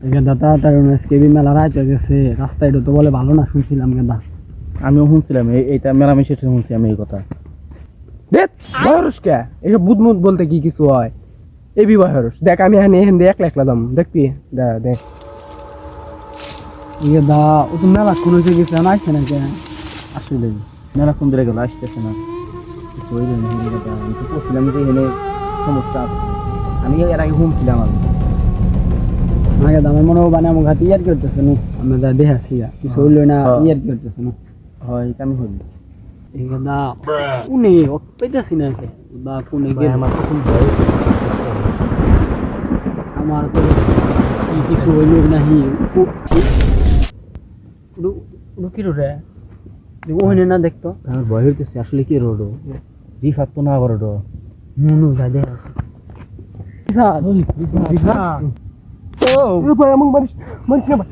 গেদা তাড়াতাড়ি আজকে মেলা রাত হয়ে গেছে, রাস্তায় তো বলে ভালো না, শুনছিলাম গেদা। আমিও শুনছিলাম এইটা মেলামেশা শুনছি আমি এই কথা। দেখ বয়স কে এইসব বুধমুধ বলতে কি কিছু হয়? এই বিবাহরস দেখ আমি এখানে এখান দিয়ে একলা একলা দাম দেখবি। দেখ গেদা ও তো মেলা কোন হয়েছে গেছে না, আসছে নাকি? আসলে মেলা কোন দিকে গেল আসতেছে না, কিছু হইল না। আমি তো বলছিলাম যে এখানে সমস্যা আছে, আমি এর আগে শুনছিলাম আমি। না গেদা আমার মনে হয় আমার ঘাতে ইয়ার কি করতেছে না, আমরা যা দেখাচ্ছি কিছু হইলো না, ইয়ার কি করতেছে না। হয় এটা আমি হইল এই গেদা কোনে পেতেছি না বা কোনে গেল আমার তো কোন ভয় আমার তো কি কিছু হইলো নাহি। কি রে ওখানে না দেখতো, আমার ভয় হইতেছে আসলে কি রোড রিফাত তো না বড় নুনু যা দেখাচ্ছি। ও ভাই আমাকে মারিস মারিস না ভাই।